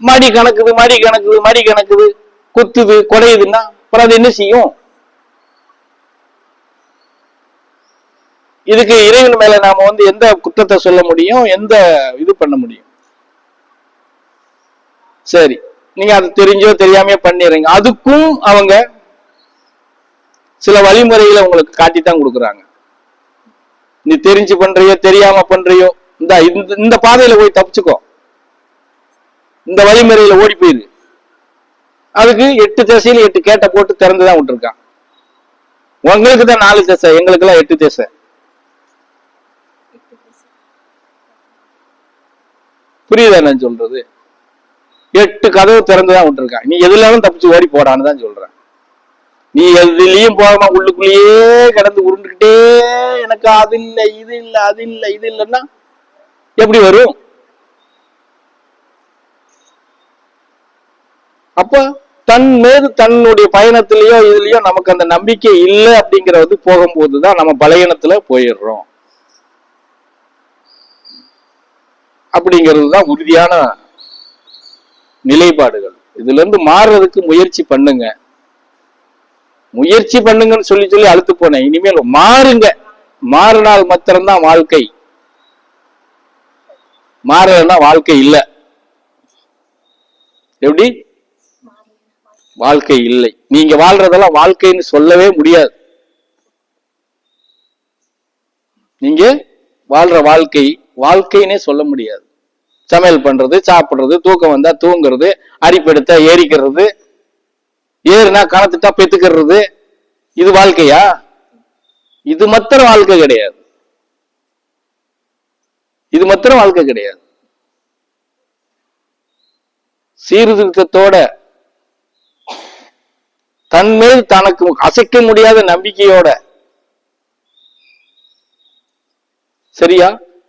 மடி கணக்குது குத்துது குறையுதுன்னா அப்புறம் அது என்ன செய்யும்? இதுக்கு இறைவன் மேல நாம எந்த குற்றத்தை சொல்ல முடியும், எந்த இது பண்ண முடியும்? சரி, நீங்க அது தெரிஞ்சோ தெரியாமையோ பண்ணிடுறீங்க. அதுக்கும் அவங்க சில வழிமுறைகளை உங்களுக்கு காட்டித்தான் கொடுக்குறாங்க. நீ தெரிஞ்சு பண்றியோ தெரியாம பண்றியோ, இந்த பாதையில போய் தப்பிச்சுக்கோ, இந்த வழிமுறையில ஓடி போயிரு. அதுக்கு 8 திசையில 8 கேட்ட போட்டு திறந்துதான் விட்டுருக்கான். உங்களுக்கு தான் 4 திசை, எங்களுக்கு எல்லாம் 8 திசை. புரியுதா நான் சொல்றது? 8 கதவு திறந்துதான் விட்டுருக்கான். நீ எதுலாலும் தப்பிச்சு ஓடி போடான்னு தான் சொல்றேன். நீ எதுலயும் போகாம உள்ளுக்குள்ளேயே கிடந்து உருண்டுகிட்டே எனக்கு அது இல்லை இது இல்லை அது இல்லை இது இல்லைன்னா எப்படி வரும்? அப்ப தன் மீது தன்னுடைய பயணத்திலேயோ இதுலயோ நமக்கு அந்த நம்பிக்கை இல்லை அப்படிங்கிறது போகும்போதுதான் நம்ம பலகீனத்துல போயிடுறோம். அப்படிங்கிறது தான் உறுதியான நிலைப்பாடுகள். இதுல இருந்து மாறுறதுக்கு முயற்சி பண்ணுங்க. முயற்சி பண்ணுங்கன்னு சொல்லி சொல்லி அழுத்து போனேன். இனிமேல் மாறுங்க. மாறினால் மாத்திரம்தான் வாழ்க்கை. மாறலன்னா வாழ்க்கை இல்லை. எப்படி? வாழ்க்கை இல்லை. நீங்க வாழ்றதெல்லாம் வாழ்க்கைன்னு சொல்லவே முடியாது. நீங்க வாழ்ற வாழ்க்கை வாழ்க்கைன்னே சொல்ல முடியாது. சமையல் பண்றது, சாப்பிடுறது, தூக்கம் வந்தா தூங்குறது, அரிப்பெடுத்தா ஏறிக்கிறது, ஏறுனா கணத்துட்டா பெத்துக்கிறது, இது வாழ்க்கையா? இது மாத்திரம் வாழ்க்கை கிடையாது. இது மாத்திரம் வாழ்க்கை கிடையாது. சீர்திருத்தத்தோட தன்மேல் தனக்கு அசைக்க முடியாத நம்பிக்கையோட, சரியா,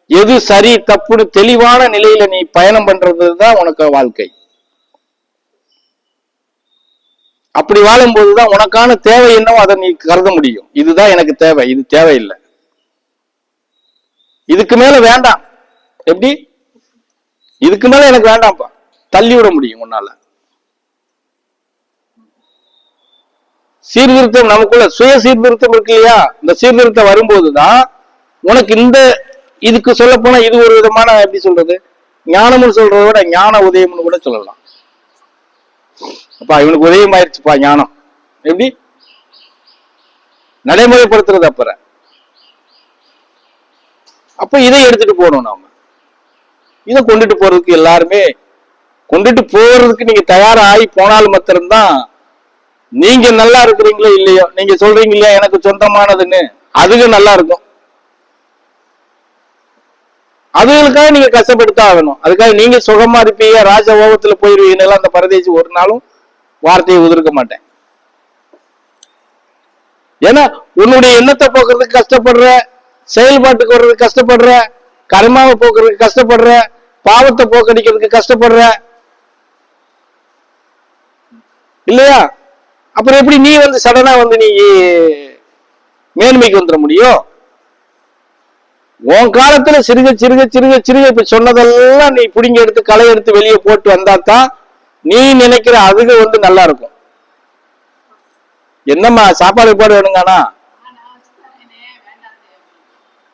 எது சரி தப்புன்னு தெளிவான நிலையில நீ பயணம் பண்றதுதான் உனக்கு வாழ்க்கை. அப்படி வாழும்போதுதான் உனக்கான தேவை என்னவோ அதை நீ கருத முடியும். இதுதான் எனக்கு தேவை, இது தேவையில்லை, இதுக்கு மேல வேண்டாம். எப்படி? இதுக்கு மேல எனக்கு வேண்டாம்ப்பா, தள்ளி விட முடியும் உன்னால. சீர்திருத்தம் நமக்குள்ள சுய சீர்திருத்தம் இருக்கு இல்லையா? இந்த சீர்திருத்தம் வரும்போதுதான் உனக்கு இந்த இதுக்கு சொல்ல போனா இது ஒரு விதமான எப்படி சொல்றது, ஞானம்னு சொல்றத விட ஞான உதயம்னு கூட சொல்லலாம். அப்பா இவனுக்கு உதயம் ஆயிடுச்சுப்பா ஞானம். எப்படி நடைமுறைப்படுத்துறது? அப்ப இதை எடுத்துட்டு போகணும். நாம இதை கொண்டுட்டு போறதுக்கு எல்லாருமே கொண்டுட்டு போறதுக்கு நீங்க தயாராகி போனால் மாத்திரம்தான் நீங்க நல்லா இருக்கிறீங்களோ இல்லையோ, நீங்க சொல்றீங்க இல்லையா எனக்கு சொந்தமானதுன்னு, அதுக்கு நல்லா இருக்கும். அதுகளுக்காக நீங்க கஷ்டப்படுத்தா ஆகணும். அதுக்காக நீங்க சுகமா இருப்பீங்க, ராஜ ஓகத்துல போயிருவீங்கன்னு அந்த பரதேசி ஒரு நாளும் வார்த்தையை உதிர்க்க மாட்டேன். ஏன்னா உன்னுடைய எண்ணத்தை போக்குறதுக்கு கஷ்டப்படுற, செயல்பாட்டுக்கு வர்றதுக்கு கஷ்டப்படுற, கர்மாவை போக்குறதுக்கு கஷ்டப்படுற, பாவத்தை போக்கடிக்கிறதுக்கு கஷ்டப்படுற இல்லையா? அப்புறம் எப்படி நீ சடனா நீ மேன்மைக்கு வந்துட முடியும்? உன் காலத்துல சிறுக சிறுக சிறுக சிறுக இப்ப சொன்னதெல்லாம் நீ பிடிங்க எடுத்து களை எடுத்து வெளியே போட்டு வந்தாதான் நீ நினைக்கிற அதுக்கு நல்லா இருக்கும். என்னம்மா சாப்பாடு வேணுங்கானா?